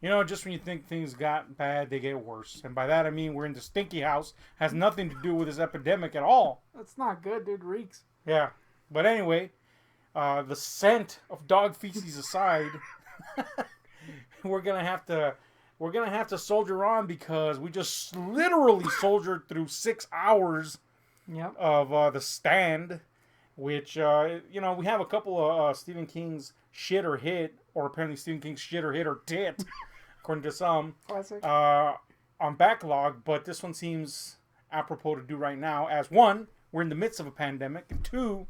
You know, just when you think things got bad, they get worse. And by that I mean we're in the stinky house. Has nothing to do with this epidemic at all. That's not good, dude. Reeks. Yeah. But anyway, the scent of dog feces aside, we're gonna have to soldier on because we just literally soldiered through 6 hours Yep. of The Stand, which we have a couple of Stephen King's shit or hit, or apparently Stephen King's shit or hit or tit, according to some, Classic. on backlog. But this one seems apropos to do right now, as one, we're in the midst of a pandemic, and two,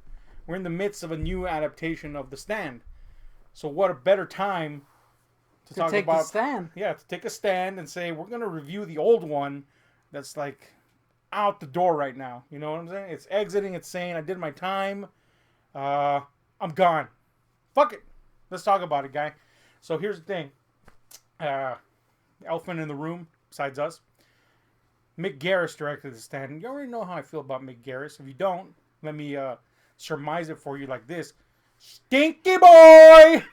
we're in the midst of a new adaptation of The Stand. So what a better time to talk take about the stand. Yeah, to take a stand and say we're gonna review the old one that's like out the door right now. You know what I'm saying? It's exiting. It's saying I did my time. I'm gone. Fuck it. Let's talk about it, guy. So here's the thing. Elephant in the room, besides us. Mick Garris directed The Stand. You already know how I feel about Mick Garris. If you don't, let me surmise it for you like this. Stinky boy!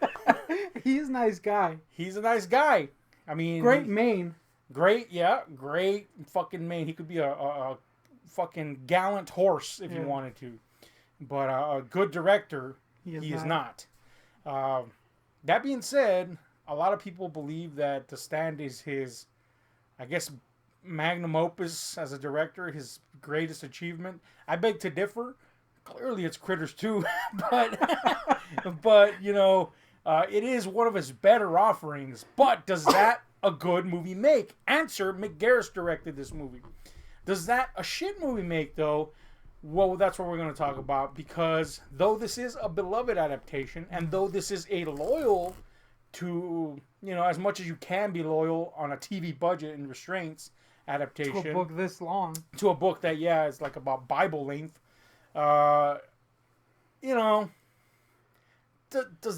He's a nice guy. He's a nice guy. I mean... Great mane. Great fucking mane. He could be a fucking gallant horse if you wanted to. But a good director, he is not. That being said, a lot of people believe that The Stand is his, I guess, magnum opus as a director, his greatest achievement. I beg to differ. Clearly it's Critters 2, but it is one of his better offerings. But does that a good movie make? Answer, Mick Garris directed this movie. Does that a shit movie make, though? Well, that's what we're going to talk about, because though this is a beloved adaptation, and though this is a loyal to, as much as you can be loyal on a TV budget and restraints adaptation. To a book this long. To a book that, is like about Bible length. Does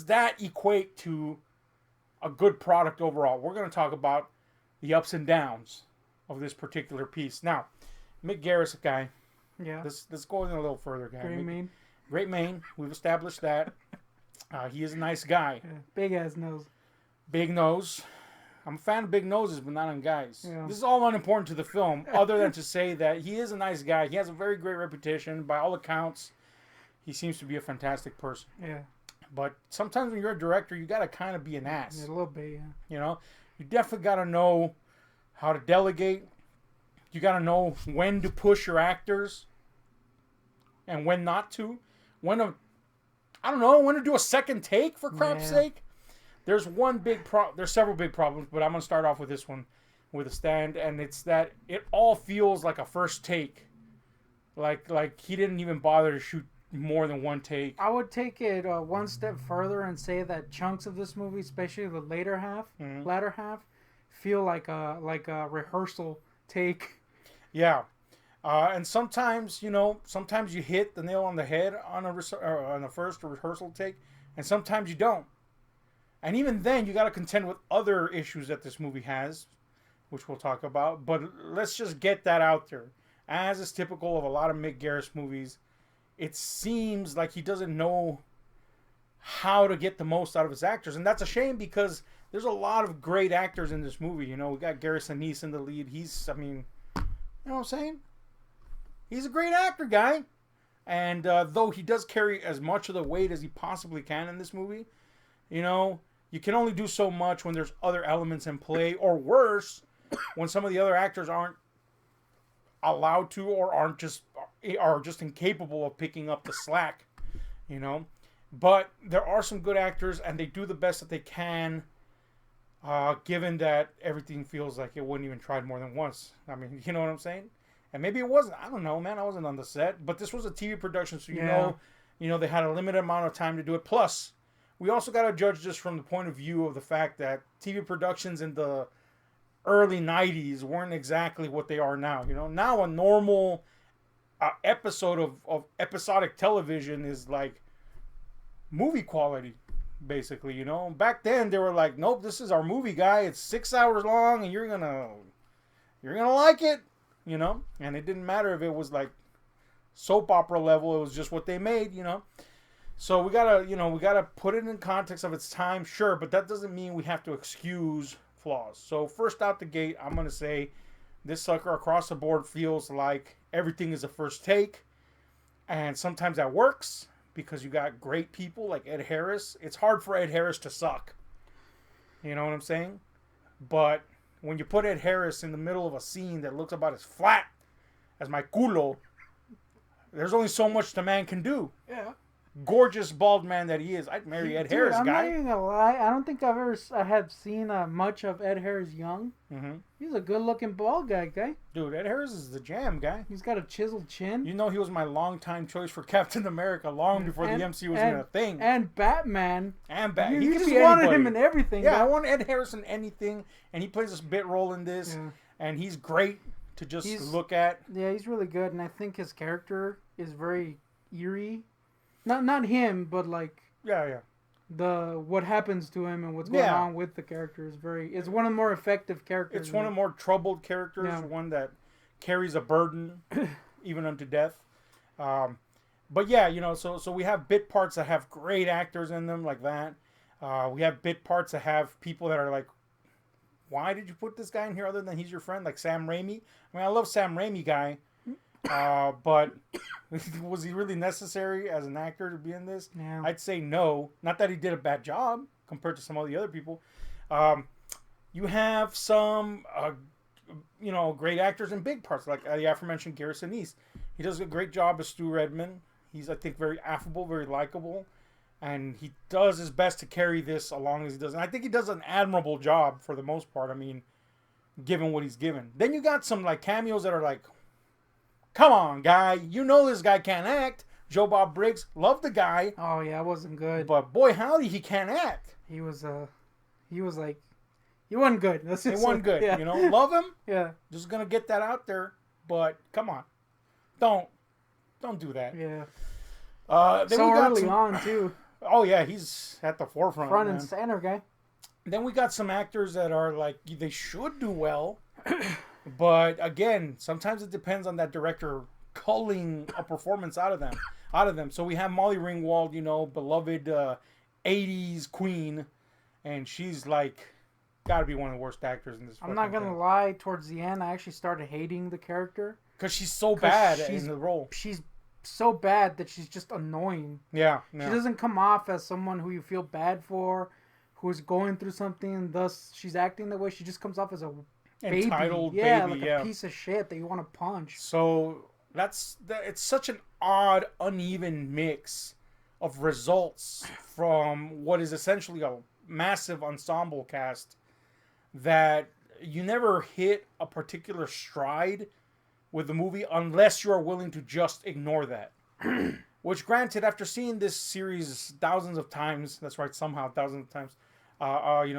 that equate to a good product overall? We're going to talk about the ups and downs of this particular piece. Now, Mick Garris, guy. Yeah. Let's go in a little further, guy. Great mane. Great mane. We've established that. He is a nice guy. Yeah. Big ass nose. Big nose. I'm a fan of big noses, but not on guys. Yeah. This is all unimportant to the film, other than to say that he is a nice guy. He has a very great reputation. By all accounts, he seems to be a fantastic person. Yeah. But sometimes when you're a director, you got to kind of be an ass. Yeah, a little bit, yeah. You definitely got to know how to delegate. You got to know when to push your actors and when not to. When to do a second take, for crap's sake. There's several big problems, but I'm going to start off with this one, with The Stand, and it's that it all feels like a first take. Like he didn't even bother to shoot more than one take. I would take it one step further and say that chunks of this movie, especially the latter half, feel like a rehearsal take. Yeah. And sometimes you hit the nail on the head on a first rehearsal take, and sometimes you don't. And even then, you got to contend with other issues that this movie has, which we'll talk about. But let's just get that out there. As is typical of a lot of Mick Garris movies, it seems like he doesn't know how to get the most out of his actors. And that's a shame, because there's a lot of great actors in this movie. We got Gary Sinise in the lead. You know what I'm saying? He's a great actor, guy. And though he does carry as much of the weight as he possibly can in this movie, you can only do so much when there's other elements in play, or worse, when some of the other actors aren't allowed to, or are just incapable of picking up the slack, But there are some good actors, and they do the best that they can, given that everything feels like it wasn't even tried more than once. I mean, you know what I'm saying? And maybe it wasn't. I don't know, man. I wasn't on the set, but this was a TV production, so they had a limited amount of time to do it. Plus, we also got to judge this from the point of view of the fact that TV productions in the early 90s weren't exactly what they are now. Now a normal episode of episodic television is like movie quality, basically. Back then they were like, nope, this is our movie, guy. It's 6 hours long, and you're gonna like it, And it didn't matter if it was like soap opera level. It was just what they made, So we gotta put it in context of its time, sure, but that doesn't mean we have to excuse flaws. So first out the gate, I'm going to say this sucker across the board feels like everything is a first take. And sometimes that works because you got great people like Ed Harris. It's hard for Ed Harris to suck. You know what I'm saying? But when you put Ed Harris in the middle of a scene that looks about as flat as my culo, there's only so much the man can do. Yeah. Gorgeous bald man that he is. I'd marry Ed Harris, I'm guy. not even gonna lie. I don't think I have seen much of Ed Harris young. Mm-hmm. He's a good-looking bald guy. Dude, Ed Harris is the jam, guy. He's got a chiseled chin. You know he was my long-time choice for Captain America long before the MCU was even a thing. And Batman. And Batman. You just wanted him in everything. Yeah, I want Ed Harris in anything, and he plays this bit role in this, and he's great to just look at. Yeah, he's really good, and I think his character is very eerie. Not him, but like what happens to him and what's going on with the character is it's one of the more effective characters. It's one of the more troubled characters, one that carries a burden even unto death. But yeah, you know, so we have bit parts that have great actors in them like that. We have bit parts that have people that are like, why did you put this guy in here other than he's your friend? Like Sam Raimi. I mean, I love Sam Raimi guy. But was he really necessary as an actor to be in this? Yeah. I'd say no. Not that he did a bad job compared to some of the other people. You have some, great actors in big parts, like the aforementioned Garrison Sinise. He does a great job as Stu Redman. He's, I think, very affable, very likable, and he does his best to carry this along as he does. And I think he does an admirable job for the most part. I mean, given what he's given. Then you got some like cameos that are like, come on, guy. You know this guy can't act. Joe Bob Briggs, love the guy. Oh, yeah, it wasn't good. But boy, howdy, he can't act. He wasn't good. He wasn't good, you know. Love him. Yeah. Just going to get that out there. But come on. Don't do that. Yeah. Then so early on, too. Oh, yeah, he's at the forefront. Front and center, guy. Then we got some actors that are like, they should do well. But again, sometimes it depends on that director culling a performance out of them. So we have Molly Ringwald, you know, beloved 80s queen, and she's like got to be one of the worst actors in this. I'm not gonna lie. Towards the end, I actually started hating the character because she's so bad in the role. She's so bad that she's just annoying. Yeah. She doesn't come off as someone who you feel bad for, who's going through something, and thus she's acting that way. She just comes off as a entitled baby, like a piece of shit that you want to punch. So it's such an odd, uneven mix of results from what is essentially a massive ensemble cast that you never hit a particular stride with the movie unless you are willing to just ignore that. Which, granted, after seeing this series thousands of times, that's right, somehow thousands of times,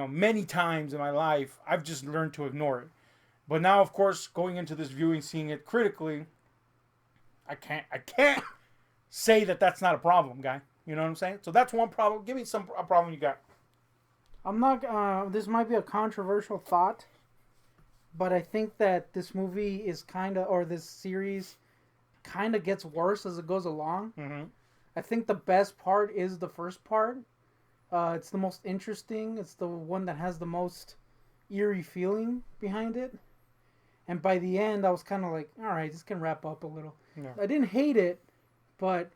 many times in my life, I've just learned to ignore it. But now, of course, going into this viewing, seeing it critically, I can't say that that's not a problem, guy. You know what I'm saying? So that's one problem. Give me a problem you got. I'm not. This might be a controversial thought, but I think that this movie is this series kind of gets worse as it goes along. Mm-hmm. I think the best part is the first part. It's the most interesting. It's the one that has the most eerie feeling behind it. And by the end, I was kind of like, all right, this can wrap up a little. Yeah. I didn't hate it, but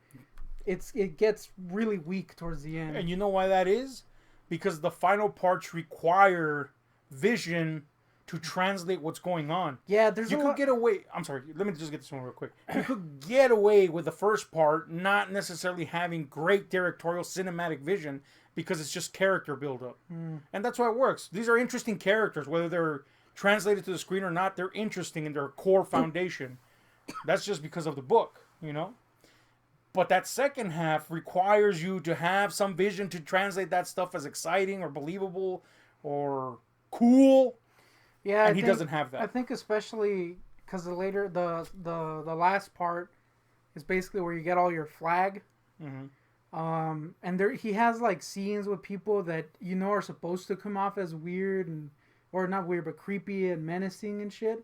it gets really weak towards the end. And you know why that is? Because the final parts require vision to translate what's going on. Yeah, you could get away. I'm sorry. Let me just get this one real quick. You could get away with the first part not necessarily having great directorial cinematic vision because it's just character buildup. And that's why it works. These are interesting characters, whether they're translated to the screen or not. They're interesting in their core foundation. That's just because of the book, you know. But that second half requires you to have some vision to translate that stuff as exciting or believable or cool. Yeah, and he doesn't have that. I think especially because the last part is basically where you get all your flag. Mm-hmm. And he has like scenes with people that you know are supposed to come off as weird or not weird but creepy and menacing and shit,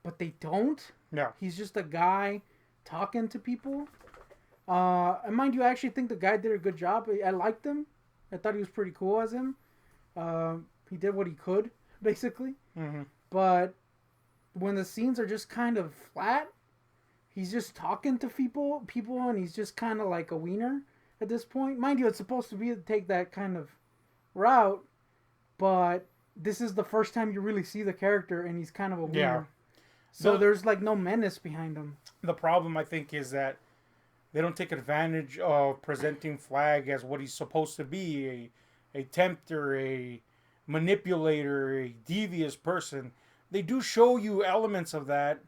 but they don't. Yeah. He's just a guy talking to people. And mind you, I actually think the guy did a good job. I liked him. I thought he was pretty cool as him. He did what he could. basically. Mm-hmm. But when the scenes are just kind of flat, he's just talking to people, and he's just kind of like a wiener at this point. Mind you, it's supposed to be to take that kind of route, but this is the first time you really see the character, and he's kind of a wiener. Yeah. So there's like no menace behind him. The problem, I think, is that they don't take advantage of presenting Flag as what he's supposed to be, a tempter, a manipulator, a devious person. They do show you elements of that,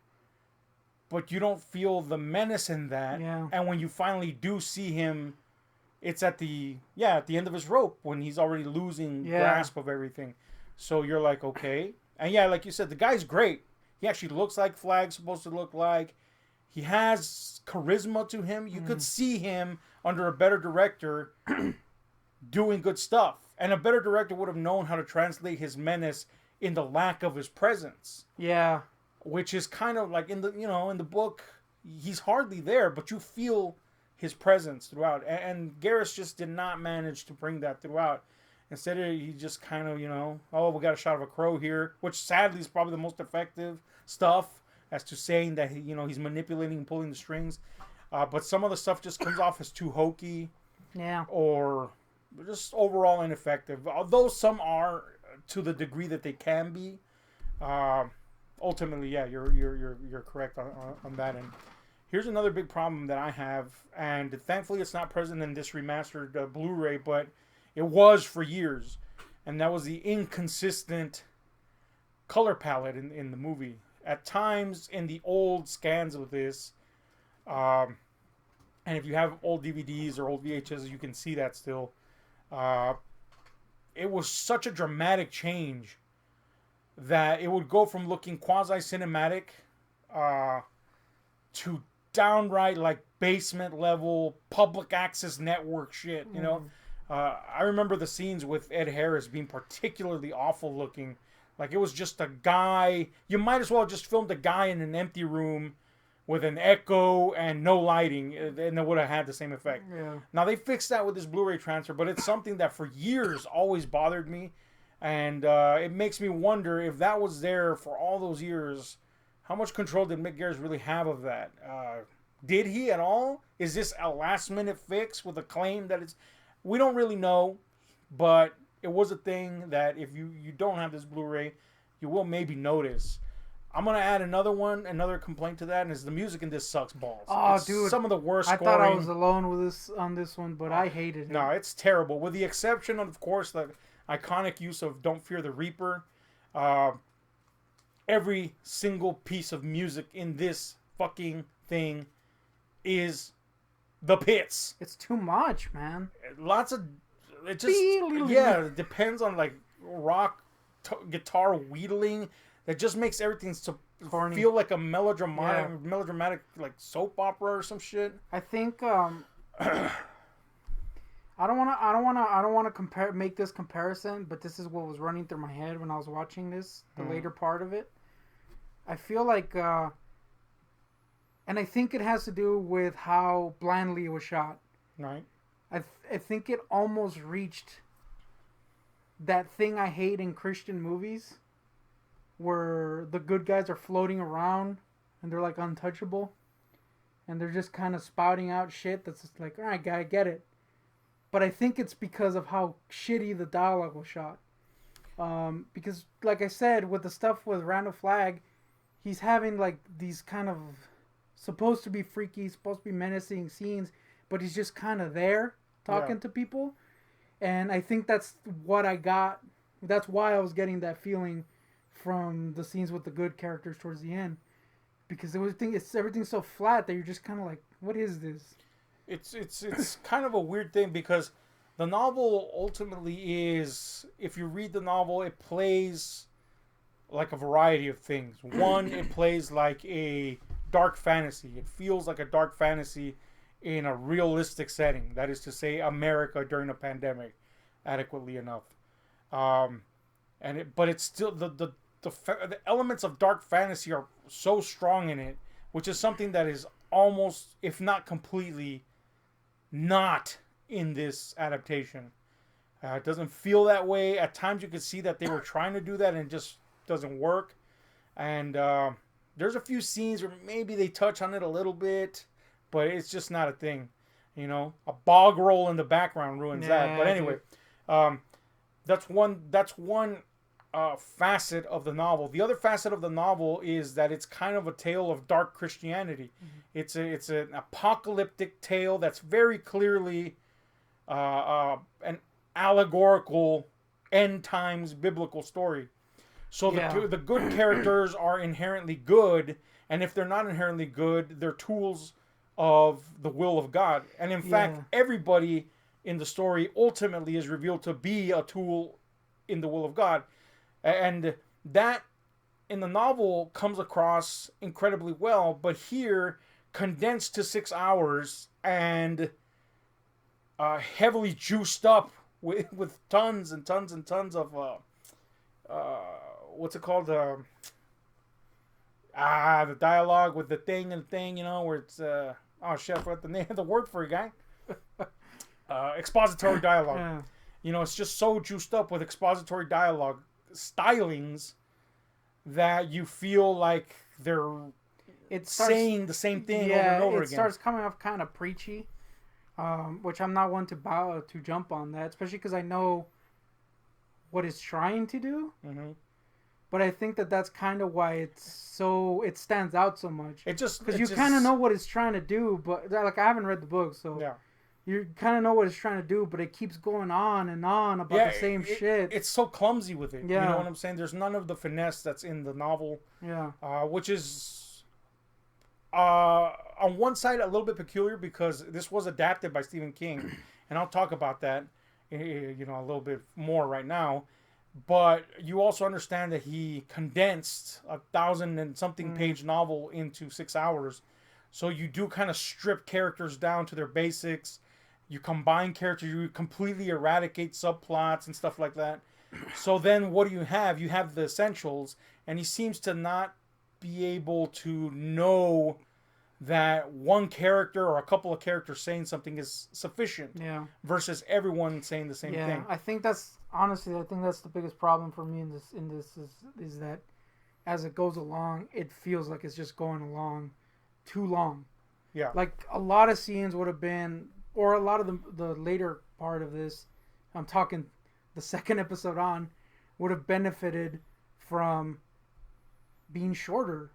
but you don't feel the menace in that. Yeah. And when you finally do see him, it's at the end of his rope when he's already losing grasp of everything. So you're like, okay. And yeah, like you said, the guy's great. He actually looks like Flag's supposed to look like. He has charisma to him. You could see him under a better director doing good stuff. And a better director would have known how to translate his menace in the lack of his presence. Yeah. Which is kind of like in the book, he's hardly there, but you feel his presence throughout. And Garrus just did not manage to bring that throughout. Instead, he just kind of, we got a shot of a crow here, which sadly is probably the most effective stuff as to saying that he's manipulating and pulling the strings. But some of the stuff just comes off as too hokey. Yeah. Or just overall ineffective. Although some are to the degree that they can be. Ultimately, yeah, you're correct on that end. Here's another big problem that I have, and thankfully it's not present in this remastered Blu-ray, but it was for years, and that was the inconsistent color palette in the movie. At times, in the old scans of this, and if you have old DVDs or old VHS, you can see that still. It was such a dramatic change that it would go from looking quasi-cinematic to downright like basement level public access network shit, I remember the scenes with Ed Harris being particularly awful looking. Like it was just a guy. You might as well have just filmed a guy in an empty room with an echo and no lighting, and it would have had the same effect. Yeah. Now they fixed that with this Blu-ray transfer, but it's something that for years always bothered me. And it makes me wonder if that was there for all those years, how much control did Mick Garris really have of that? Did he at all? Is this a last-minute fix with a claim that it's... We don't really know, but it was a thing that if you don't have this Blu-ray, you will maybe notice. I'm going to add another complaint to that, and is the music in this sucks balls. Oh, it's dude. some of the worst I scoring. thought I was alone with this on this one, but I hated it. No, it's terrible. With the exception of course, the iconic use of Don't Fear the Reaper. Every single piece of music in this fucking thing is the pits. It's too much, man. Lots of... It just... it depends on like rock guitar wheedling that just makes everything so Corny. feel like a melodramatic like soap opera or some shit. I think I don't want to make this comparison, but this is what was running through my head when I was watching this, the later part of it. I feel like, and I think it has to do with how blandly it was shot. Right. I think it almost reached that thing I hate in Christian movies, where the good guys are floating around and they're like untouchable, and they're just kind of spouting out shit that's just like, all right, guy, I get it. But I think it's because of how shitty the dialogue was shot. Because, like I said, with the stuff with Randall Flagg, he's having like these kind of supposed to be freaky, supposed to be menacing scenes, but he's just kind of there talking to people. And I think that's what I got. That's why I was getting that feeling from the scenes with the good characters towards the end. Because everything's so flat that you're just kind of like, what is this? It's kind of a weird thing because the novel ultimately is, if you read the novel, it plays like a variety of things. One, it plays like a dark fantasy. It feels like a dark fantasy in a realistic setting. That is to say, America during a pandemic, adequately enough. But it's still the elements of dark fantasy are so strong in it, which is something that is almost, if not completely, not in this adaptation. It doesn't feel that way. At times you can see that they were trying to do that and it just doesn't work. And there's a few scenes where maybe they touch on it a little bit, but it's just not a thing. You know, a bog roll in the background ruins that. But anyway, that's one facet of the novel. The other facet of the novel is that it's kind of a tale of dark Christianity. Mm-hmm. It's an apocalyptic tale that's very clearly an allegorical end times biblical story. So the good characters are inherently good, and if they're not inherently good, they're tools of the will of God. And in fact, everybody in the story ultimately is revealed to be a tool in the will of God. And that in the novel comes across incredibly well, but here condensed to 6 hours and heavily juiced up with tons and tons and tons of what's it called? The dialogue with the thing and thing, you know, where it's oh shit, I forgot the name, the word for it, guy. Expository dialogue. Yeah. You know, it's just so juiced up with expository dialogue stylings that you feel like they're saying the same thing over and over again. It starts coming off kind of preachy, which I'm not one to jump on that, especially because I know what it's trying to do. Mm-hmm. But I think that's kind of why it stands out so much. Because you kind of know what it's trying to do, but like I haven't read the book, so you kind of know what it's trying to do, but it keeps going on and on about the same shit. It's so clumsy with it. Yeah. You know what I'm saying? There's none of the finesse that's in the novel. Yeah. Which is on one side a little bit peculiar because this was adapted by Stephen King, and I'll talk about that, you know, a little bit more right now. But you also understand that he condensed 1,000 and something page novel into 6 hours. So you do kind of strip characters down to their basics. You combine characters. You completely eradicate subplots and stuff like that. So then what do you have? You have the essentials. And he seems to not be able to know that one character or a couple of characters saying something is sufficient. Yeah. Versus everyone saying the same thing. I think that's... Honestly, I think that's the biggest problem for me in this is that as it goes along, it feels like it's just going along too long. Yeah. Like a lot of scenes would have been, or a lot of the later part of this, I'm talking the second episode on, would have benefited from being shorter,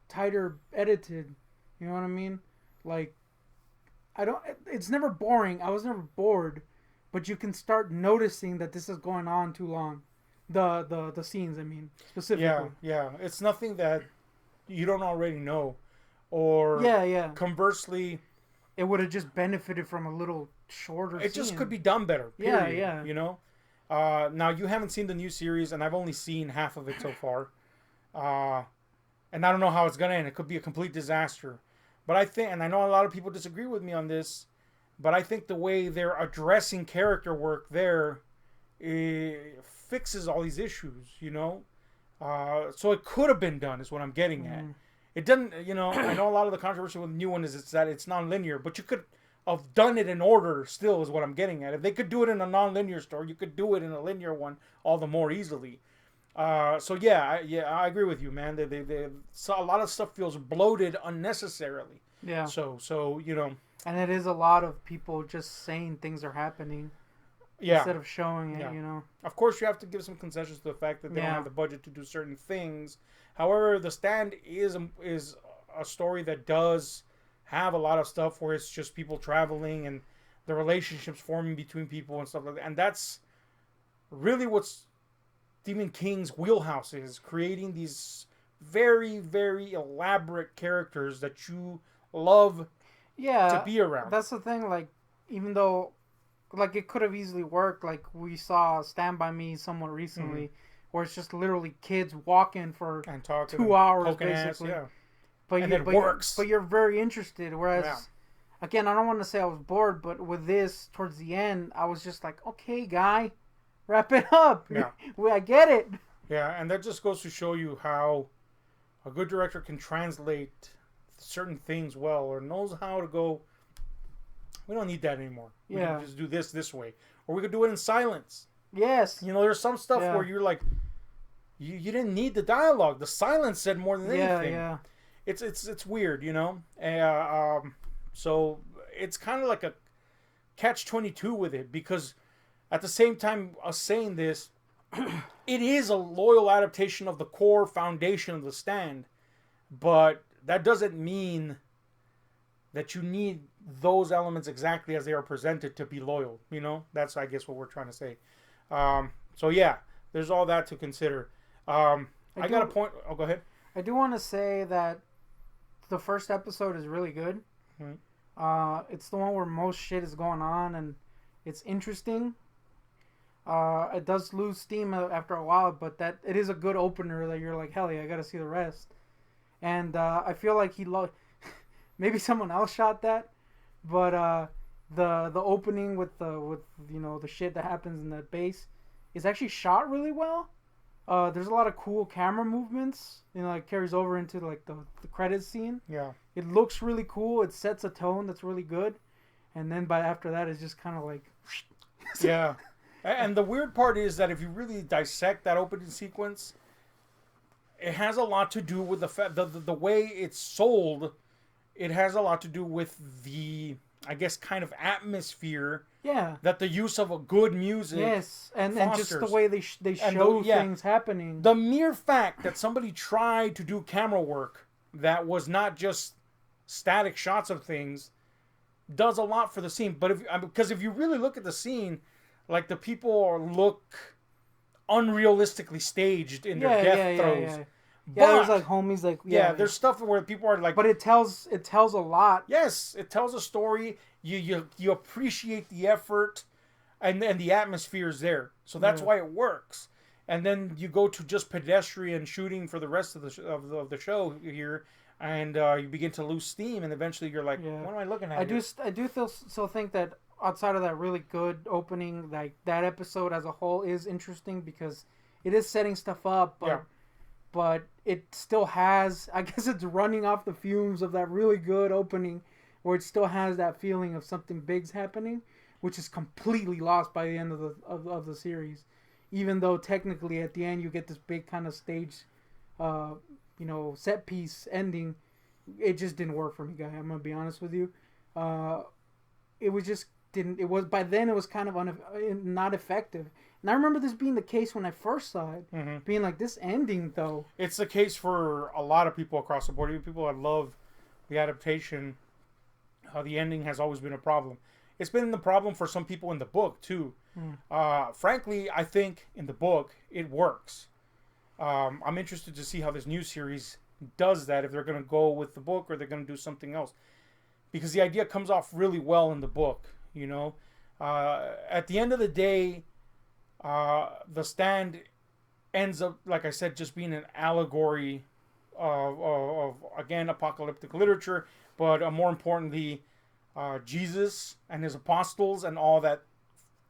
tighter edited. You know what I mean? Like, it's never boring. I was never bored. But you can start noticing that this is going on too long. The scenes, I mean, specifically. Yeah. It's nothing that you don't already know. Or conversely, it would have just benefited from a little shorter It just could be done better. Period, yeah. You know? Now, you haven't seen the new series, and I've only seen half of it so far. And I don't know how it's going to end. It could be a complete disaster. But I think, and I know a lot of people disagree with me on this, but I think the way they're addressing character work there fixes all these issues, you know? So it could have been done, is what I'm getting at. It doesn't, you know, I know a lot of the controversy with the new one is that it's non-linear, but you could have done it in order still, is what I'm getting at. If they could do it in a non-linear story, you could do it in a linear one all the more easily. So I agree with you, man. So a lot of stuff feels bloated unnecessarily. Yeah. So you know... And it is a lot of people just saying things are happening instead of showing it, you know. Of course, you have to give some concessions to the fact that they don't have the budget to do certain things. However, The Stand is a story that does have a lot of stuff where it's just people traveling and the relationships forming between people and stuff like that. And that's really what Stephen King's wheelhouse is, creating these very, very elaborate characters that you love to be around. That's the thing, like, even though, like, it could have easily worked, like, we saw Stand By Me somewhat recently, where it's just literally kids walking for and 2 hours, basically. Ass, but it works. But you're very interested, whereas, again, I don't want to say I was bored, but with this, towards the end, I was just like, okay, guy, wrap it up. Yeah. I get it. Yeah, and that just goes to show you how a good director can translate certain things well, or knows how to go, we don't need that anymore. We can just do this way. or we could do it in silence. Yes. You know, there's some stuff Yeah. where you're like, you didn't need the dialogue. The silence said more than anything. Yeah. It's weird, you know. So it's kind of like a catch-22 with it, because at the same time us saying this, it is a loyal adaptation of the core foundation of The Stand, but that doesn't mean that you need those elements exactly as they are presented to be loyal. You know, that's, I guess, what we're trying to say. So yeah, there's all that to consider. I got a point. Oh, go ahead. I do want to say that the first episode is really good. Mm-hmm. It's the one where most shit is going on, and it's interesting. It does lose steam after a while, but that it is a good opener that you're like, hell yeah, I gotta see the rest. And I feel like maybe someone else shot that, but the opening with the shit that happens in that base is actually shot really well. There's a lot of cool camera movements. You know, it carries over into like the credits scene. Yeah. It looks really cool. It sets a tone that's really good, and then after that, it's just kind of like. Yeah. And the weird part is that if you really dissect that opening sequence, it has a lot to do with the way it's sold. It has a lot to do with the, I guess, kind of atmosphere. Yeah. That the use of a good music. Yes, and just the way they And show things happening. The mere fact that somebody tried to do camera work that was not just static shots of things does a lot for the scene. But because if you really look at the scene, like the people look unrealistically staged in their death throes. Yeah, but, there's like homies like there's stuff where people are like, but it tells a lot. Yes, it tells a story. You appreciate the effort, and the atmosphere is there, so that's why it works. And then you go to just pedestrian shooting for the rest of the show here, and you begin to lose steam, and eventually you're like, what am I looking at? I do still think that outside of that really good opening, like that episode as a whole is interesting because it is setting stuff up, but it still has, I guess it's running off the fumes of that really good opening where it still has that feeling of something big's happening, which is completely lost by the end of the series. Even though technically at the end you get this big kind of stage, set piece ending, it just didn't work for me, guy. I'm gonna be honest with you. It was just didn't. It was by then it was kind of not effective. And I remember this being the case when I first saw it, being like this ending though. It's the case for a lot of people across the board. Even people that love the adaptation, the ending has always been a problem. It's been the problem for some people in the book too. Frankly, I think in the book it works. I'm interested to see how this new series does that. If they're going to go with the book or they're going to do something else, because the idea comes off really well in the book. You know, at the end of the day, The Stand ends up, like I said, just being an allegory of again, apocalyptic literature, but more importantly, Jesus and his apostles and all that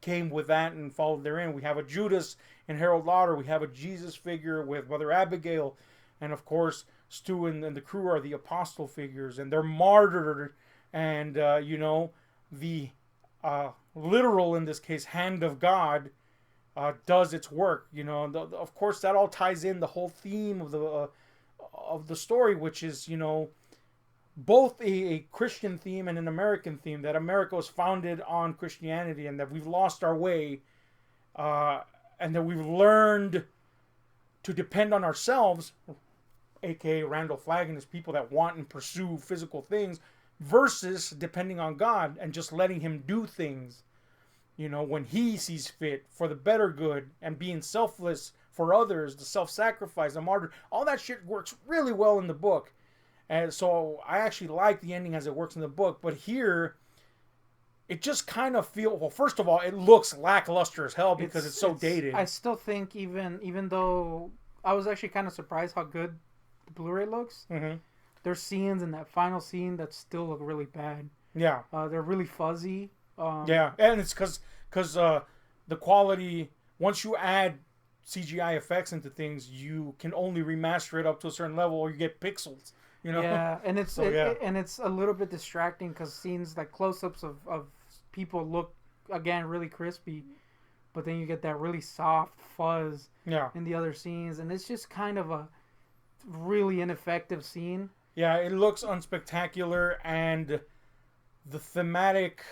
came with that and followed therein. We have a Judas in Harold Lauder. We have a Jesus figure with Mother Abigail, and of course Stu and the crew are the apostle figures, and they're martyred, and the literal, in this case, hand of God does its work. Of course that all ties in the whole theme of the story, which is both a Christian theme and an American theme, that America was founded on Christianity and that we've lost our way, and that we've learned to depend on ourselves, aka Randall Flagg and his people that want and pursue physical things, versus depending on God and just letting him do things, when he sees fit for the better good, and being selfless for others, the self-sacrifice, the martyr. All that shit works really well in the book. And so I actually like the ending as it works in the book. But here, it just kind of feels... Well, first of all, it looks lackluster as hell because it's so dated. I still think even though... I was actually kind of surprised how good the Blu-ray looks. Mm-hmm. There's scenes in that final scene that still look really bad. Yeah. They're really fuzzy. Yeah, and it's because the quality... Once you add CGI effects into things, you can only remaster it up to a certain level or you get pixels. Yeah, and it's a little bit distracting because scenes like close-ups of people look again, really crispy. But then you get that really soft fuzz Yeah. in the other scenes. And it's just kind of a really ineffective scene. Yeah, it looks unspectacular, and the thematic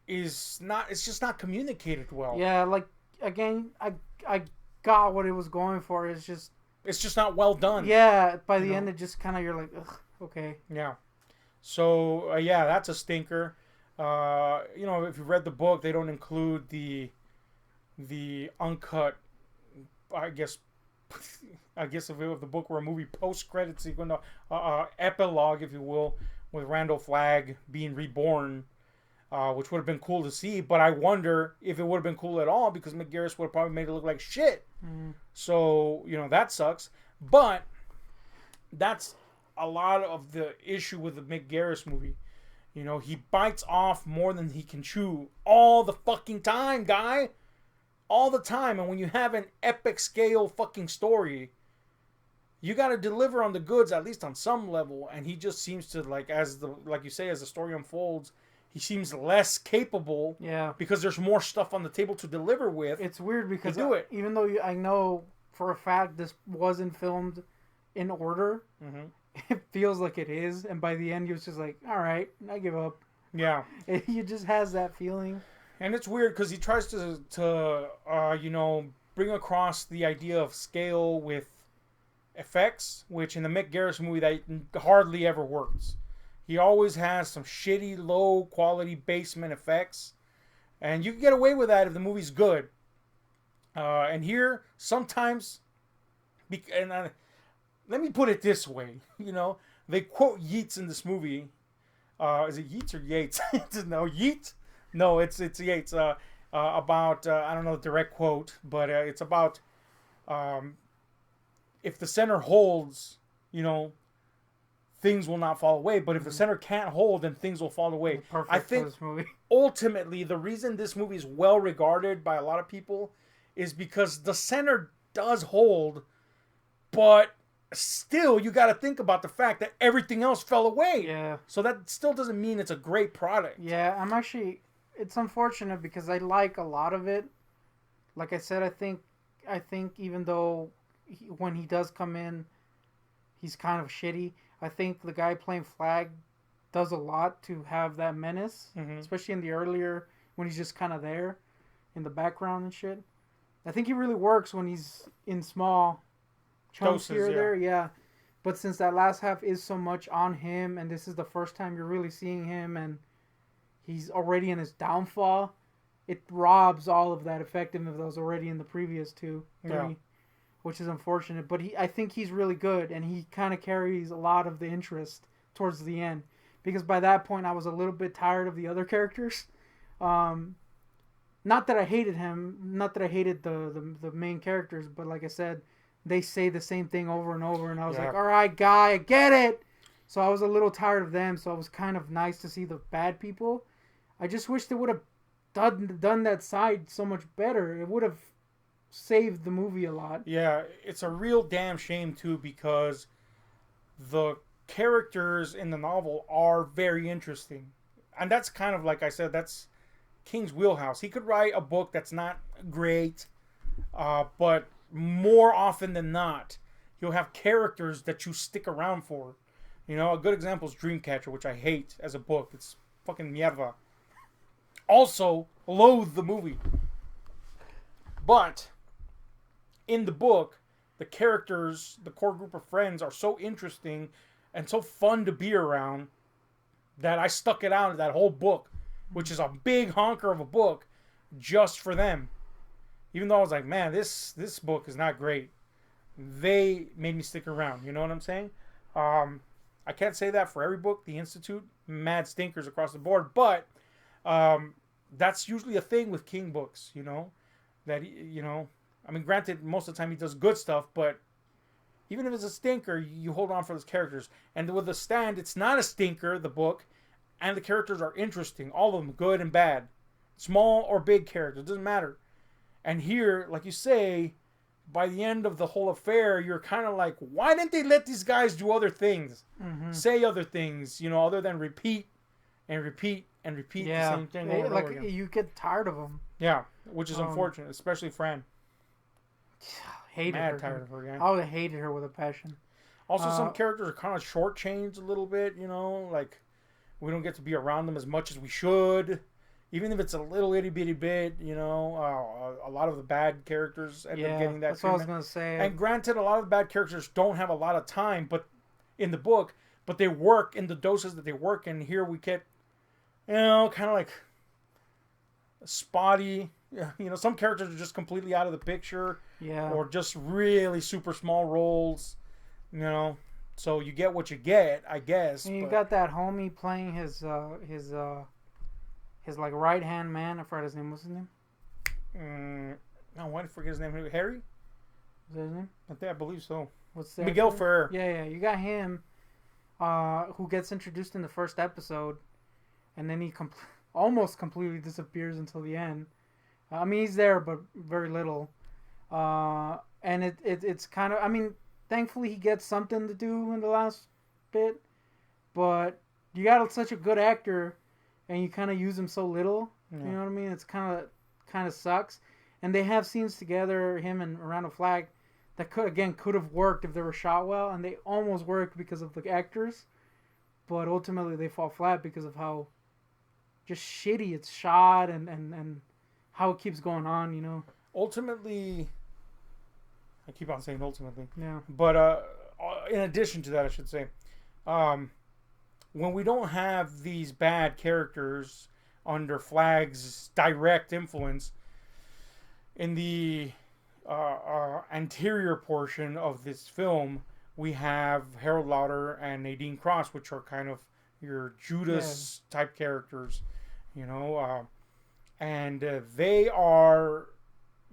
is not, it's just not communicated well. Yeah, like, again, I got what it was going for. It's just not well done. Yeah, by the end, it just kind of, you're like, ugh, okay. Yeah. So, yeah, that's a stinker. If you read the book, they don't include the uncut, I guess if the book were a movie, post-credit sequence, epilogue, if you will, with Randall Flagg being reborn, which would have been cool to see, but I wonder if it would have been cool at all, because Mick Garris would have probably made it look like shit. So, that sucks. But that's a lot of the issue with the Mick Garris movie. He bites off more than he can chew all the fucking time, guy. All the time. And when you have an epic scale fucking story, you got to deliver on the goods, at least on some level. And he just seems to, like you say, as the story unfolds, he seems less capable. Yeah. Because there's more stuff on the table to deliver with. It's weird because even though I know for a fact this wasn't filmed in order, it feels like it is. And by the end, he was just like, all right, I give up. Yeah. He just has that feeling. And it's weird because he tries to bring across the idea of scale with effects, which in the Mick Garris movie, that hardly ever works. He always has some shitty, low-quality basement effects. And you can get away with that if the movie's good. And here, sometimes... let me put it this way. They quote Yeats in this movie. Is it Yeats or Yates? No, Yeats? No, it's Yates. About, I don't know the direct quote, but it's about if the center holds, things will not fall away. But if the center can't hold, then things will fall away. I think ultimately the reason this movie is well regarded by a lot of people is because the center does hold, but still you got to think about the fact that everything else fell away. Yeah. So that still doesn't mean it's a great product. Yeah, it's unfortunate because I like a lot of it. Like I said, I think even though when he does come in, he's kind of shitty. I think the guy playing Flagg does a lot to have that menace, especially in the earlier, when he's just kind of there in the background and shit. I think he really works when he's in small chunks here or there, yeah. But since that last half is so much on him, and this is the first time you're really seeing him, and he's already in his downfall, it robs all of that effectiveness that was already in the previous three, which is unfortunate. But I think he's really good, and he kind of carries a lot of the interest towards the end, because by that point I was a little bit tired of the other characters. Not that I hated him, not that I hated the main characters, but like I said, they say the same thing over and over, and I was like, all right, guy, I get it. So I was a little tired of them, so it was kind of nice to see the bad people. I just wish they would have done that side so much better. It would have saved the movie a lot. Yeah, it's a real damn shame, too, because the characters in the novel are very interesting. And that's kind of, like I said, that's King's wheelhouse. He could write a book that's not great, but more often than not, he'll have characters that you stick around for. A good example is Dreamcatcher, which I hate as a book. It's fucking mierda. Also, loathe the movie. But in the book, the characters, the core group of friends, are so interesting and so fun to be around that I stuck it out that whole book, which is a big honker of a book, just for them. Even though I was like, man, this book is not great, they made me stick around. You know what I'm saying? I can't say that for every book. The Institute, mad stinkers across the board. But that's usually a thing with King books, that, I mean, granted, most of the time he does good stuff, but even if it's a stinker, you hold on for those characters. And with The Stand, it's not a stinker, the book, and the characters are interesting. All of them, good and bad. Small or big characters, doesn't matter. And here, like you say, by the end of the whole affair, you're kind of like, why didn't they let these guys do other things? Say other things, other than repeat and repeat and repeat the same thing over and over again. You get tired of them. Yeah, which is unfortunate, especially Fran. Hated Mad her. tired of her, yeah. I would have hated her with a passion. Also, some characters are kind of shortchanged a little bit, you know, like we don't get to be around them as much as we should. Even if it's a little itty bitty bit, you know, a lot of the bad characters end up getting that that's treatment. What I was gonna say. And granted, a lot of the bad characters don't have a lot of time, but in the book, but they work in the doses that they work. And here we get, you know, kind of like spotty. You know, some characters are just completely out of the picture. Yeah. Or just really super small roles. You know, so you get what you get, I guess. And you got that homie playing his like right hand man. I forgot his name. What's his name? No, why did I forget his name? Harry? Is that his name? I believe so. What's that? Miguel Ferrer. Yeah. You got him, who gets introduced in the first episode, and then he almost completely disappears until the end. I mean, he's there, but very little. And it's kind of, I mean, thankfully he gets something to do in the last bit, but you got such a good actor, and you kind of use him so little. Yeah. You know what I mean? It's kind of sucks. And they have scenes together, him and Around a Flag, that could have worked if they were shot well, and they almost worked because of the actors, but ultimately they fall flat because of how just shitty it's shot and how it keeps going on, you know. Ultimately, I keep on saying ultimately. Yeah. But in addition to that, I should say, when we don't have these bad characters under Flag's direct influence, in the anterior portion of this film, we have Harold Lauder and Nadine Cross, which are kind of your Judas type characters, you know, and they are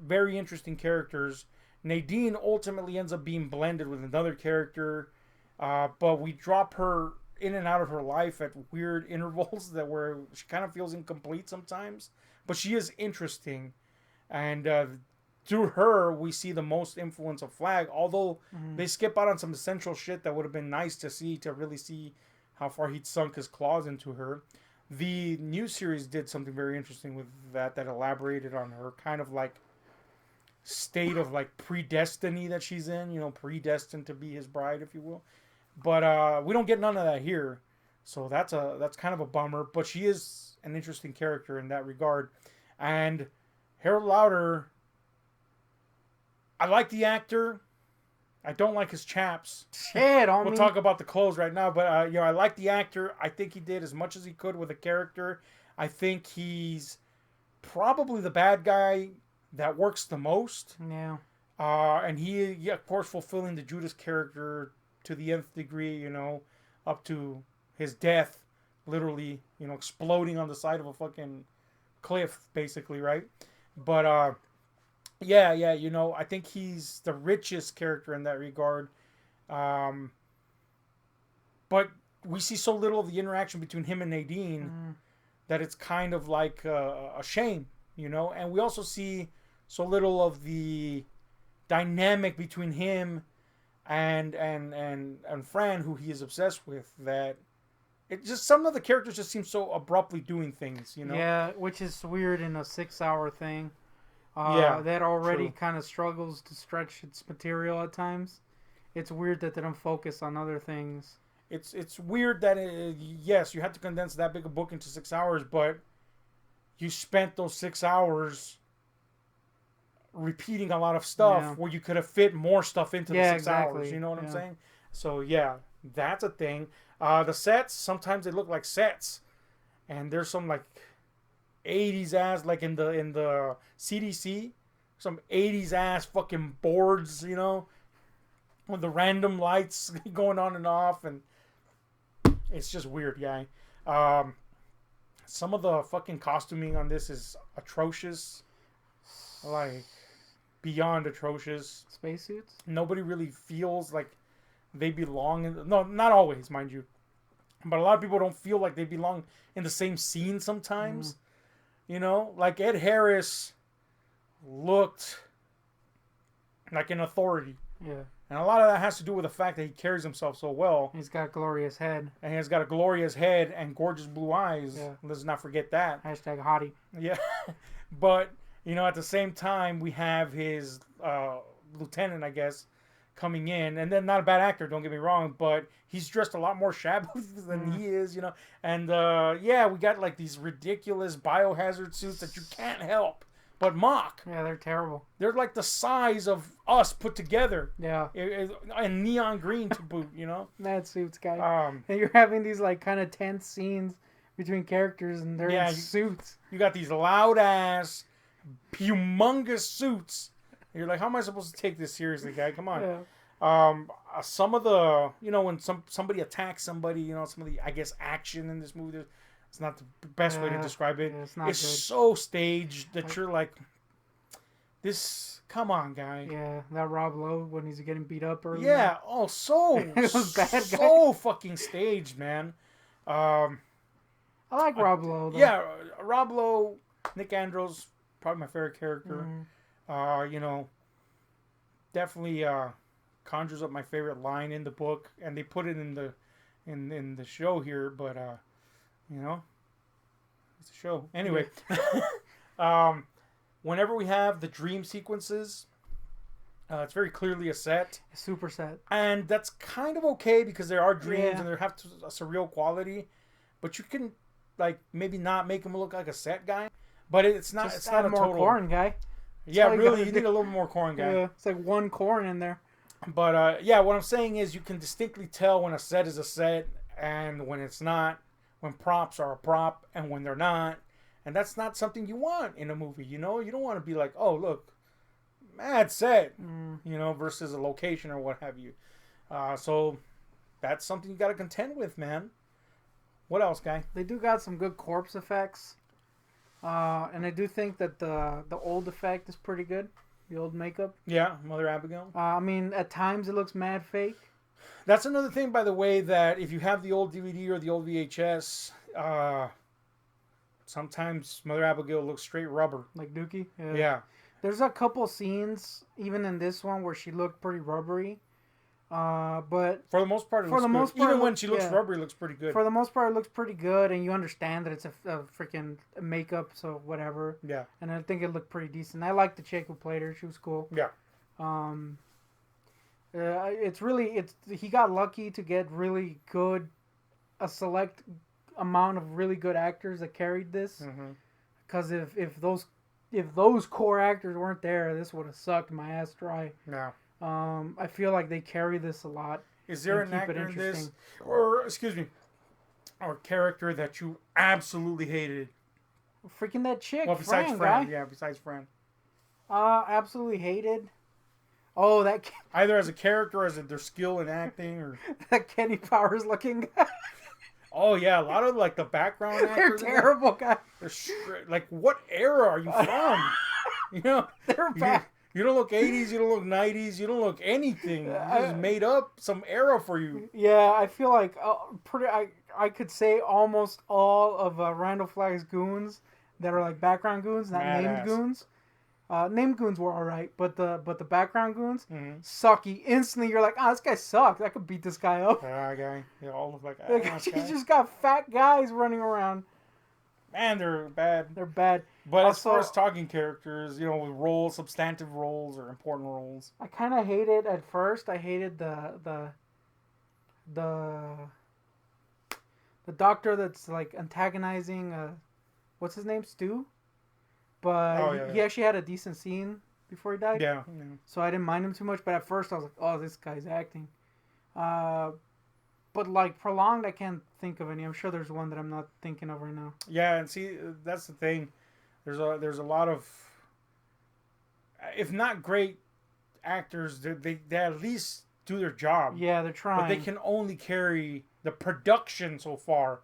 very interesting characters. Nadine ultimately ends up being blended with another character, but we drop her in and out of her life at weird intervals where she kind of feels incomplete sometimes, but she is interesting, and through her we see the most influence of Flag, although they skip out on some essential shit that would have been nice to see, to really see how far he'd sunk his claws into her. The new series did something very interesting with that elaborated on her kind of like state of like predestiny that she's in, you know, predestined to be his bride, if you will. But we don't get none of that here, so that's kind of a bummer. But she is an interesting character in that regard. And Harold Lauder, I like the actor. I don't like his chaps. Shit, we'll talk about the clothes right now, but you know, I like the actor. I think he did as much as he could with the character. I think he's probably the bad guy that works the most. Yeah. And he, of course, fulfilling the Judas character to the nth degree, you know, up to his death, literally, you know, exploding on the side of a fucking cliff, basically, right? But, yeah, you know, I think he's the richest character in that regard. But we see so little of the interaction between him and Nadine that it's kind of like a shame, you know? And we also see so little of the dynamic between him and Fran, who he is obsessed with, that it just, some of the characters just seem so abruptly doing things, you know? Yeah, which is weird in a 6-hour thing. That already kind of struggles to stretch its material at times. It's weird that they don't focus on other things. It's weird that, yes, you had to condense that big a book into 6 hours, but you spent those 6 hours repeating a lot of stuff where you could have fit more stuff into the 6 hours. You know what I'm saying? So, yeah, that's a thing. The sets, sometimes they look like sets. And there's some, like, 80s ass, like in the CDC, some 80s ass fucking boards, you know, with the random lights going on and off, and it's just weird, yeah. Some of the fucking costuming on this is atrocious, like beyond atrocious. Spacesuits? Nobody really feels like they belong in. No, not always, mind you, but a lot of people don't feel like they belong in the same scene sometimes. You know, like Ed Harris looked like an authority. Yeah. And a lot of that has to do with the fact that he carries himself so well. He's got a glorious head. And he's got a glorious head and gorgeous blue eyes. Yeah. Let's not forget that. Hashtag hottie. Yeah. But, at the same time, we have his lieutenant, I guess, coming in. And then not a bad actor, don't get me wrong, but he's dressed a lot more shabby than he is, And, we got like these ridiculous biohazard suits that you can't help but mock. Yeah, they're terrible. They're like the size of us put together. Yeah. And neon green to boot, Mad suits, guy. And you're having these like kind of tense scenes between characters, and they're in suits. You got these loud ass, humongous suits. And you're like, how am I supposed to take this seriously, guy? Come on. Yeah. Some of the, when somebody attacks somebody, some of the, I guess, action in this movie. It's not the best way to describe it. Yeah, it's so staged that you're like, this, come on, guy. Yeah, that Rob Lowe when he's getting beat up early. Yeah, it was bad, guy. So fucking staged, man. I like Rob Lowe, though. Yeah, Rob Lowe, Nick Andros, probably my favorite character. Definitely conjures up my favorite line in the book, and they put it in the show here, but it's a show. Anyway, whenever we have the dream sequences, it's very clearly a set. A super set. And that's kind of okay because there are dreams and they have a surreal quality. But you can, like, maybe not make him look like a set guy. But it's not. It's not a more total corn guy. Yeah, really, you need a little more corn guy. Yeah, it's like one corn in there. But what I'm saying is, you can distinctly tell when a set is a set and when it's not. When props are a prop and when they're not. And that's not something you want in a movie, You don't want to be like, oh, look, mad set, versus a location or what have you. So that's something you got to contend with, man. What else, guy? They do got some good corpse effects. And I do think that the old effect is pretty good. The old makeup. Yeah, Mother Abigail. I mean, at times it looks mad fake. That's another thing, by the way, that if you have the old DVD or the old VHS, sometimes Mother Abigail looks straight rubber. Like Dookie? Yeah. There's a couple scenes, even in this one, where she looked pretty rubbery. But for the most part, even when she looks rubbery, it looks pretty good. For the most part, it looks pretty good, and you understand that it's a freaking makeup, so whatever. Yeah. And I think it looked pretty decent. I liked the chick who played her; she was cool. Yeah. He got lucky to get really good, a select amount of really good actors that carried this. Because if those core actors weren't there, this would have sucked my ass dry. Yeah. I feel like they carry this a lot. Is there an actor in this, or character that you absolutely hated? Freaking that chick. Well, besides Fran. Yeah, besides Fran. Absolutely hated. Oh, that either as a character or as their skill in acting, or that Kenny Powers looking guy. Oh yeah, a lot of like the background actors. They're terrible guys. They're like, what era are you from? They're bad. You don't look 80s, you don't look 90s, you don't look anything. You just made up some era for you. Yeah, I feel like I could say almost all of Randall Flagg's goons that are like background goons, not named goons. Named goons were alright, but the background goons sucky. Instantly, you're like, this guy sucks. I could beat this guy up. Guy. They all look like he just got fat guys running around. Man, they're bad. They're bad. But also, as far as talking characters, with roles, substantive roles or important roles, I kind of hated at first. I hated the doctor that's like antagonizing. What's his name? Stu. But he actually had a decent scene before he died. Yeah. So I didn't mind him too much. But at first I was like, oh, this guy's acting. But like prolonged, I can't think of any. I'm sure there's one that I'm not thinking of right now. Yeah, and see, that's the thing. There's a lot of, if not great actors, they at least do their job. Yeah, they're trying. But they can only carry the production so far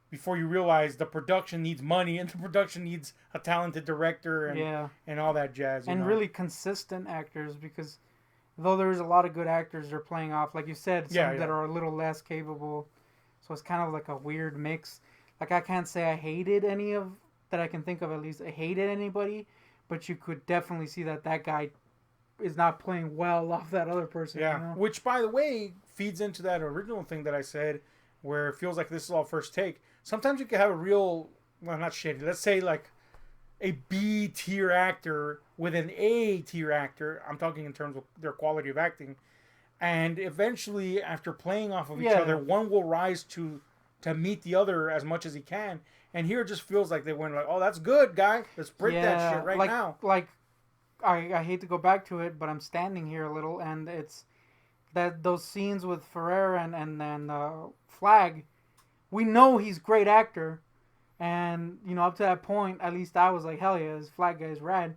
before you realize the production needs money and the production needs a talented director and all that jazz. And really consistent actors, because though there's a lot of good actors they're playing off, like you said, some that are a little less capable. So it's kind of like a weird mix. Like I can't say I hated any of, that I can think of at least, I hated anybody, but you could definitely see that guy is not playing well off that other person. Yeah, You know? which by the way feeds into that original thing that I said, where it feels like this is all first take. Sometimes you can have a real, well, not shitty. Let's say like a B tier actor with an A tier actor. I'm talking in terms of their quality of acting, and eventually, after playing off of each other, one will rise to meet the other as much as he can. And here it just feels like they went like, "Oh, that's good, guy. Let's print that shit right now." Like I hate to go back to it, but I'm standing here a little, and it's that those scenes with Ferrer and Flag. We know he's a great actor, and you know up to that point, at least I was like, hell yeah, this Flag guy is rad.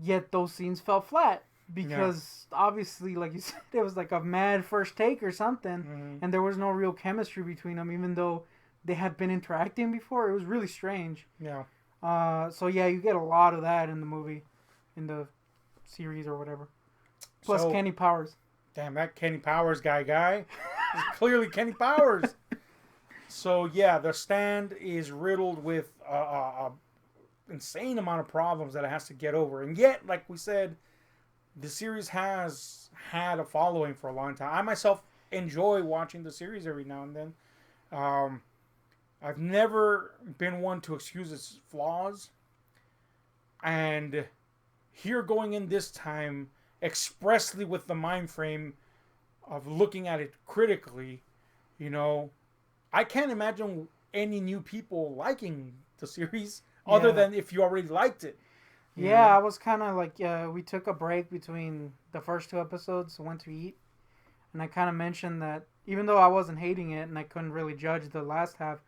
Yet those scenes fell flat because obviously, like you said, it was like a mad first take or something, and there was no real chemistry between them, even though they had been interacting before. It was really strange. Yeah. So yeah, you get a lot of that in the movie, in the series or whatever. Plus Kenny Powers. Damn, that Kenny Powers guy is clearly Kenny Powers. So yeah, The Stand is riddled with a insane amount of problems that it has to get over, and yet, like we said, the series has had a following for a long time. I myself enjoy watching the series every now and then. I've never been one to excuse its flaws, and here going in this time expressly with the mind frame of looking at it critically, you know, I can't imagine any new people liking the series other than if you already liked it. Yeah, I was kind of like, we took a break between the first two episodes, went to eat, and I kind of mentioned that even though I wasn't hating it and I couldn't really judge the last half,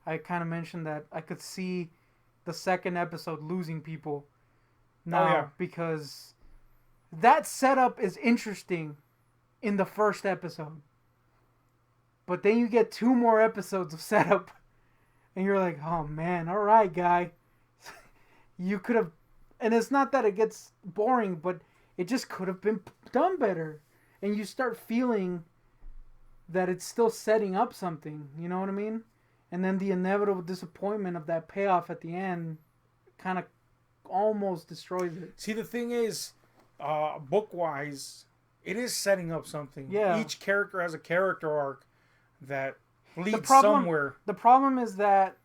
I kind of mentioned that I could see the second episode losing people now because that setup is interesting in the first episode. But then you get 2 more episodes of setup, and you're like, oh man, all right, guy. You could have, and it's not that it gets boring, but it just could have been done better. And you start feeling that it's still setting up something, you know what I mean? And then the inevitable disappointment of that payoff at the end kind of almost destroys it. See, the thing is, book-wise, it is setting up something. Yeah. Each character has a character arc that leads somewhere. The problem is that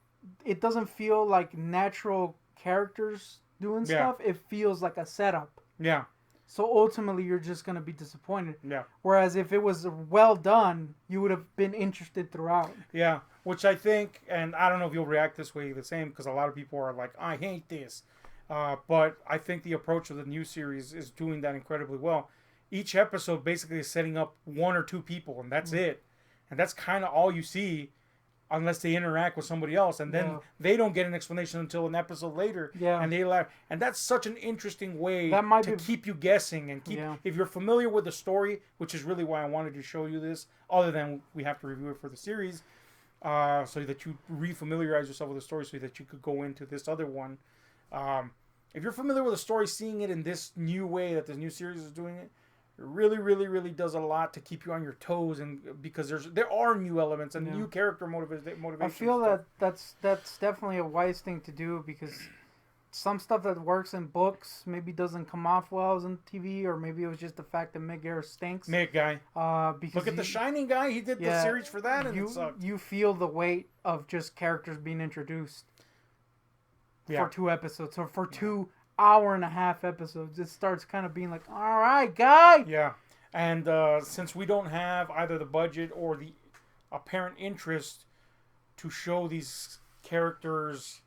it doesn't feel like natural characters doing stuff. It feels like a setup. Yeah. So ultimately, you're just going to be disappointed. Yeah. Whereas if it was well done, you would have been interested throughout. Yeah. Which I think, and I don't know if you'll react this way the same, because a lot of people are like, I hate this. But I think the approach of the new series is doing that incredibly well. Each episode basically is setting up 1 or 2 people, and that's it. And that's kind of all you see, unless they interact with somebody else, and then they don't get an explanation until an episode later. Yeah. And they laugh, and that's such an interesting way to keep you guessing and keep. Yeah. If you're familiar with the story, which is really why I wanted to show you this, other than we have to review it for the series, so that you refamiliarize yourself with the story, so that you could go into this other one. If you're familiar with the story, seeing it in this new way that this new series is doing it. It really, really, really does a lot to keep you on your toes, and because there are new elements and new character motivation. I feel that's definitely a wise thing to do, because some stuff that works in books maybe doesn't come off well as on TV, or maybe it was just the fact that Mick Garris stinks. Mick guy. Because look at The Shining guy. He did the series for that, and it sucked. You feel the weight of just characters being introduced for 2 episodes, or for 2 hour-and-a-half episodes. It starts kind of being like, all right, guy. Yeah, and since we don't have either the budget or the apparent interest to show these characters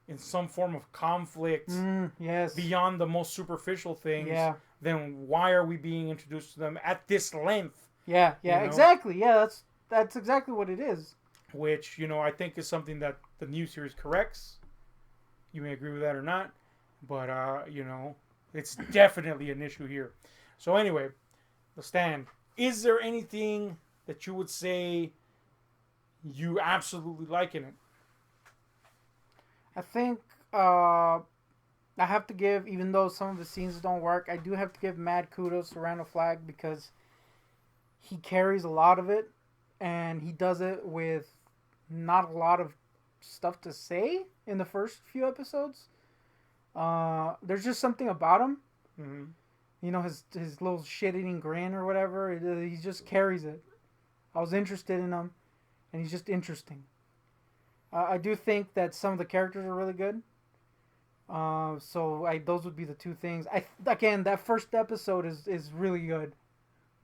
in some form of conflict beyond the most superficial things, then why are we being introduced to them at this length? Yeah, exactly. Yeah, that's exactly what it is. Which, I think is something that the new series corrects. You may agree with that or not. But, it's definitely an issue here. So anyway, The Stand. Is there anything that you would say you absolutely like in it? I think I have to give, even though some of the scenes don't work, I do have to give mad kudos to Randall Flagg, because he carries a lot of it, and he does it with not a lot of stuff to say in the first few episodes. There's just something about him. You know, his little shit-eating grin or whatever. He just carries it. I was interested in him, and he's just interesting. I do think that some of the characters are really good. Those would be the two things. Again, that first episode is really good.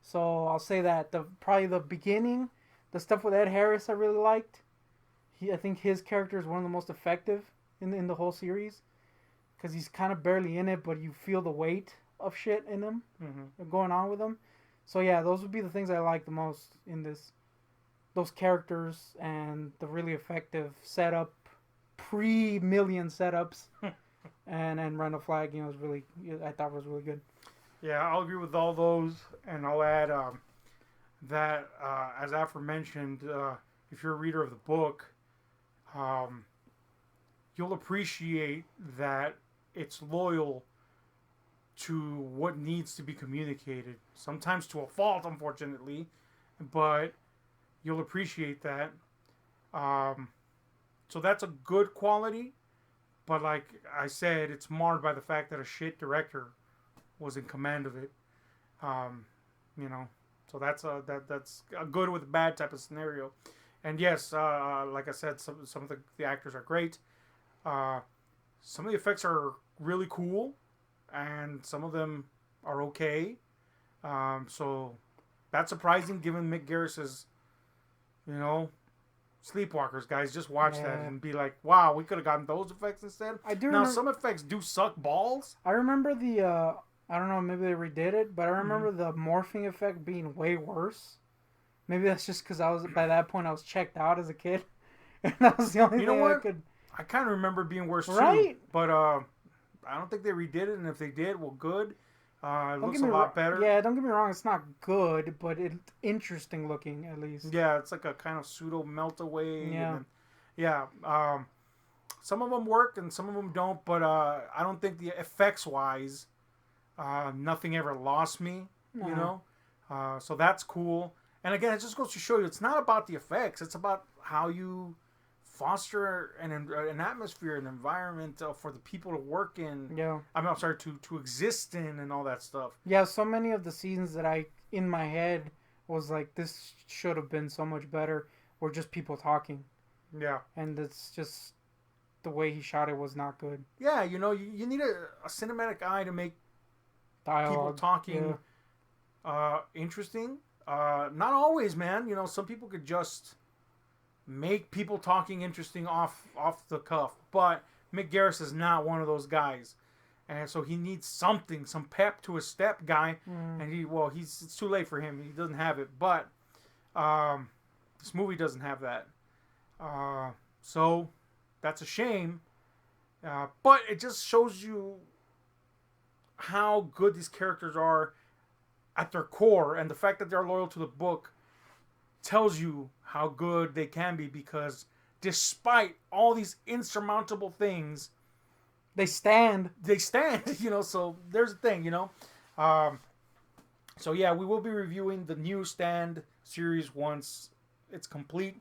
So I'll say that probably the beginning, the stuff with Ed Harris, I really liked. I think his character is one of the most effective in the whole series, because he's kind of barely in it, but you feel the weight of shit in him going on with him. So yeah, those would be the things I like the most in this. Those characters and the really effective setup, pre-million setups, and Randall Flagg, was really, I thought was really good. Yeah, I'll agree with all those, and I'll add that as aforementioned, if you're a reader of the book, you'll appreciate that it's loyal to what needs to be communicated. Sometimes to a fault, unfortunately, but you'll appreciate that. So that's a good quality, but like I said, it's marred by the fact that a shit director was in command of it. So that's a good with a bad type of scenario. And yes, like I said, some of the actors are great. Some of the effects are really cool, and some of them are okay. So that's surprising given Mick Garris's, Sleepwalkers, guys. Just watch that and be like, wow, we could have gotten those effects instead. I do. Now, some effects do suck balls. I remember I don't know, maybe they redid it, but I remember the morphing effect being way worse. Maybe that's just because by that point, I was checked out as a kid. And that was the only thing I could... I kind of remember being worse too. Right? But I don't think they redid it, and if they did, well, good. It looks a lot better. Yeah, don't get me wrong, it's not good, but it's interesting looking, at least. Yeah, it's like a kind of pseudo melt away. Yeah. Some of them work and some of them don't, but I don't think the effects-wise, nothing ever lost me, so that's cool. And again, it just goes to show you, it's not about the effects, it's about how you foster an atmosphere, an environment for the people to work in. Yeah. I'm sorry, to exist in and all that stuff. Yeah, so many of the scenes that in my head, was like, this should have been so much better, were just people talking. Yeah. And it's just, the way he shot it was not good. Yeah, you need a cinematic eye to make dialogue, people talking interesting. Not always, man. Some people could just make people talking interesting off the cuff, but Mick Garris is not one of those guys, and so he needs something, some pep to his step, guy. And it's too late for him. He doesn't have it, but this movie doesn't have that. So that's a shame. But it just shows you how good these characters are at their core, and the fact that they're loyal to the book tells you how good they can be, because despite all these insurmountable things, they stand. So there's the thing, So yeah, we will be reviewing the new Stand series once it's complete,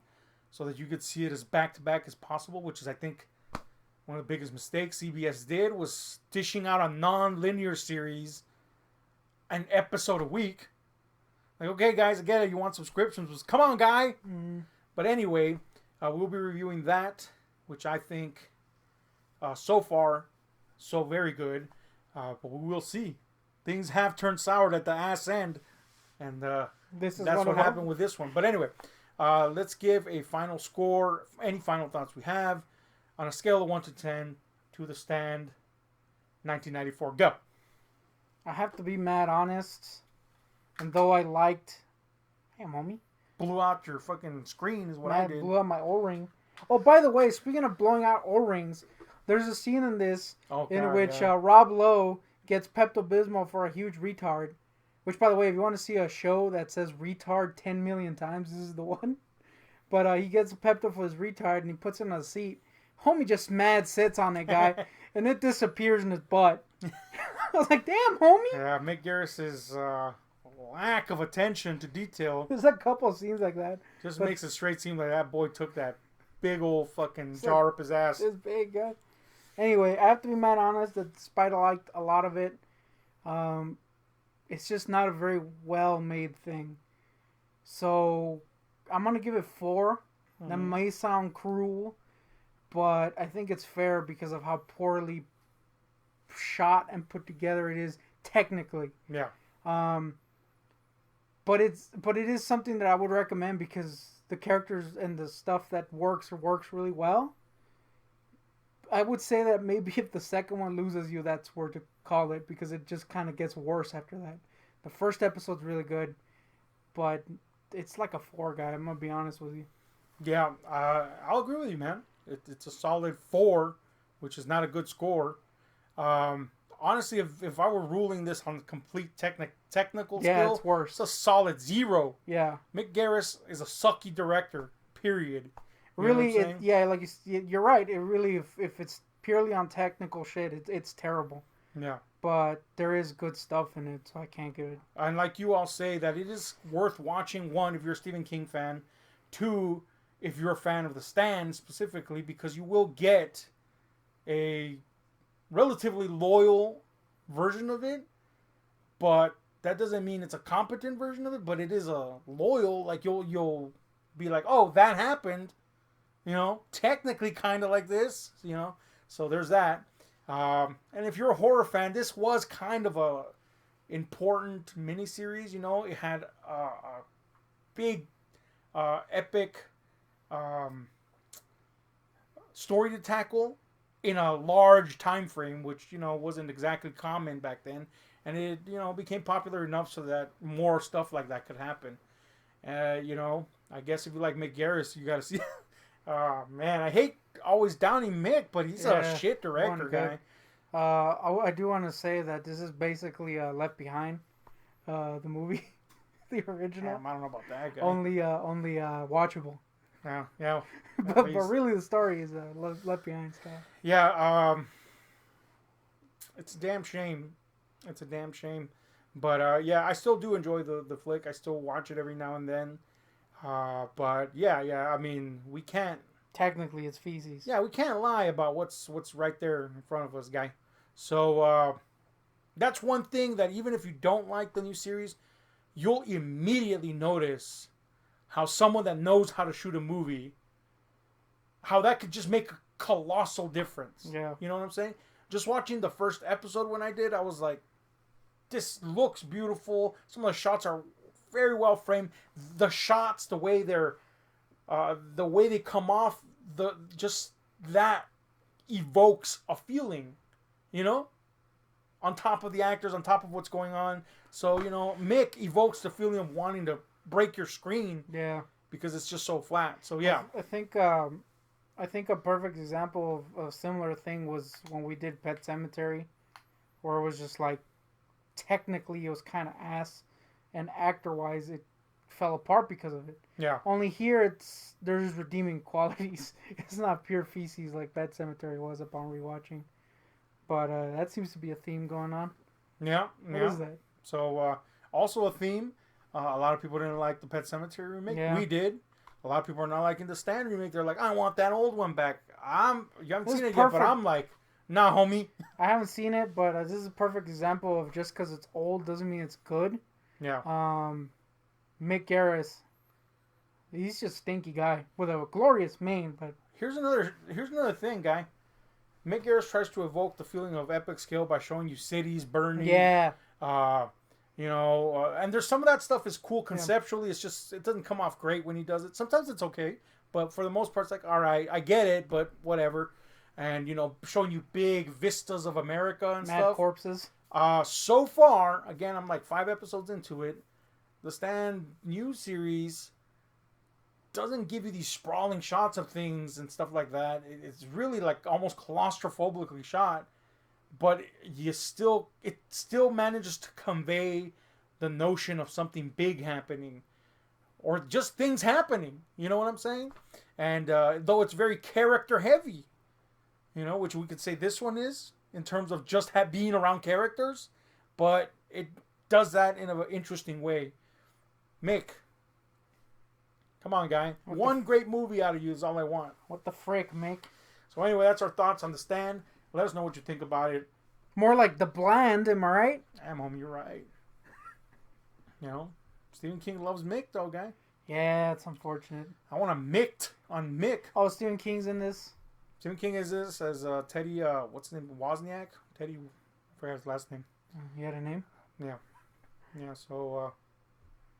so that you could see it as back-to-back as possible, which is, I think, one of the biggest mistakes CBS did, was dishing out a non-linear series, an episode a week. Like, okay, guys, I get it. You want subscriptions? Come on, guy. But anyway, we'll be reviewing that, which I think, so far, so very good. But we will see. Things have turned sour at the ass end, and that's what happened with this one. But anyway, let's give a final score. Any final thoughts we have on a scale of 1 to 10 to The Stand, 1994. Go. I have to be mad honest. And though I liked... Damn, homie. Blew out your fucking screen is what I did. Blew out my O-ring. Oh, by the way, speaking of blowing out O-rings, there's a scene in this in which Rob Lowe gets Pepto-Bismol for a huge retard. Which, by the way, if you want to see a show that says retard 10 million times, this is the one. But he gets Pepto for his retard and he puts it on a seat. Homie just mad sits on that guy and it disappears in his butt. I was like, damn, homie. Yeah, Mick Garris's lack of attention to detail. There's a couple of scenes like that. Just makes it straight seem like that boy took that big old fucking jar up his ass. This big guy. Anyway, I have to be mad honest that despite I liked a lot of it, it's just not a very well made thing. So I'm gonna give it 4. That may sound cruel, but I think it's fair because of how poorly shot and put together it is technically. Yeah. But it is something that I would recommend because the characters and the stuff that works really well. I would say that maybe if the second one loses you, that's where to call it because it just kind of gets worse after that. The first episode's really good, but it's like a 4 guy. I'm gonna be honest with you. Yeah, I'll agree with you, man. It's a solid 4, which is not a good score. Honestly, if I were ruling this on complete technical skill, it's worse. It's a solid 0. Yeah. Mick Garris is a sucky director, period. You really, like you're right. It really, if it's purely on technical shit, it's terrible. Yeah. But there is good stuff in it, so I can't give it. And like you all say, that it is worth watching, 1, if you're a Stephen King fan, 2, if you're a fan of The Stand specifically, because you will get a relatively loyal version of it, but that doesn't mean it's a competent version of it, but it is a loyal, like you'll be like, oh, that happened, technically kind of like this, so there's that. And if you're a horror fan, this was kind of a important miniseries, it had a big epic story to tackle in a large time frame, which wasn't exactly common back then, and it became popular enough so that more stuff like that could happen. I guess if you like Mick Garris, you got to see. Oh man, I hate always downing Mick, but he's a shit director, guy. I do want to say that this is basically Left Behind, the movie, the original. Damn, I don't know about that guy. Only watchable. Yeah. but really, the story is Left Behind stuff. Yeah. It's a damn shame. It's a damn shame. But yeah, I still do enjoy the flick. I still watch it every now and then. But yeah. I mean, we can't. Technically, it's feces. Yeah, we can't lie about what's right there in front of us, guy. So that's one thing that even if you don't like the new series, you'll immediately notice how someone that knows how to shoot a movie, how that could just make a colossal difference. Yeah. You know what I'm saying? Just watching the first episode when I did, I was like, this looks beautiful. Some of the shots are very well framed. The shots, the way they come off, just that evokes a feeling, on top of the actors, on top of what's going on. So, Mick evokes the feeling of wanting to break your screen. Yeah. Because it's just so flat. So, yeah. I think a perfect example of a similar thing was when we did Pet Sematary, where it was just like, technically it was kind of ass, and actor-wise it fell apart because of it. Yeah. Only here there's redeeming qualities. It's not pure feces like Pet Sematary was upon rewatching. But that seems to be a theme going on. Yeah. What is that? So also a theme. A lot of people didn't like the Pet Sematary remake. Yeah. We did. A lot of people are not liking the Stand remake. They're like, I want that old one back. You haven't seen it yet, but I'm like, nah, homie. I haven't seen it, but this is a perfect example of just because it's old doesn't mean it's good. Yeah. Mick Garris, he's just a stinky guy with a glorious mane. But here's another thing, guy. Mick Garris tries to evoke the feeling of epic skill by showing you cities burning. Yeah. And there's some of that stuff is cool conceptually. Yeah. It's just it doesn't come off great when he does it. Sometimes it's okay, but for the most part, it's like, all right, I get it, but whatever. And showing you big vistas of America and Mad stuff. corpses. So far, again, I'm like 5 episodes into it. The Stand new series doesn't give you these sprawling shots of things and stuff like that. It's really like almost claustrophobically shot, but it still manages to convey the notion of something big happening or just things happening. You know what I'm saying? And though it's very character heavy, which we could say this one is in terms of just being around characters, but it does that in an interesting way. Mick, come on, guy. One great movie out of you is all I want. What the frick, Mick? So anyway, that's our thoughts on The Stand. Let us know what you think about it. More like The Bland, am I right? Damn, homie, you're right. You know, Stephen King loves Mick, though, guy. Yeah, it's unfortunate. I want a Mick on Mick. Oh, Stephen King's in this. Stephen King is this as Teddy. What's his name? Wozniak. Teddy. I forgot his last name. He had a name. Yeah. Yeah. So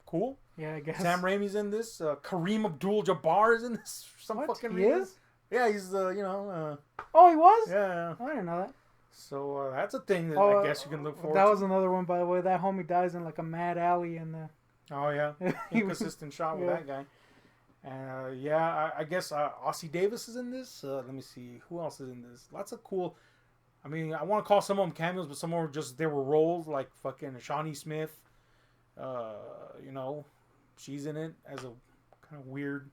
cool. Yeah, I guess. Sam Raimi's in this. Kareem Abdul-Jabbar is in this. For some What? fucking He reason. is? Yeah, he's you know. Oh, he was. Yeah. Oh, I didn't know that. So that's a thing that I guess you can look forward That to. was another one, by the way. That homie dies in like a mad alley in the. Oh yeah, inconsistent shot with that guy. And yeah, I guess Ossie Davis is in this. Let me see who else is in this. Lots of cool. I mean, I want to call some of them cameos, but some of them just they were roles like fucking Shawnee Smith. You know, she's in it as a kind of weird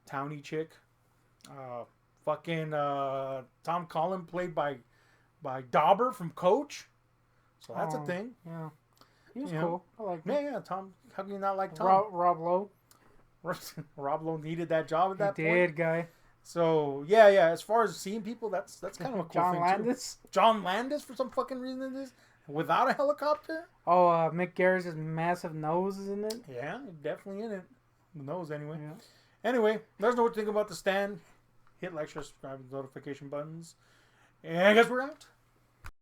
towny chick. Fucking Tom Collin played by Dauber from Coach. So that's a thing. Yeah. He was You cool. I like him. Yeah, Tom. How can you not like Tom? Rob Lowe. Rob Lowe needed that job at that He point. did, guy. So yeah. As far as seeing people, that's kind of a cool John thing Landis. too. John Landis for some fucking reason in this without a helicopter. Oh, Mick Garris's massive nose is in it. Yeah, definitely in it. The nose anyway. Yeah. Anyway, let us know what you think about The Stand. Hit like, share, subscribe, and notification buttons. And I guess we're out.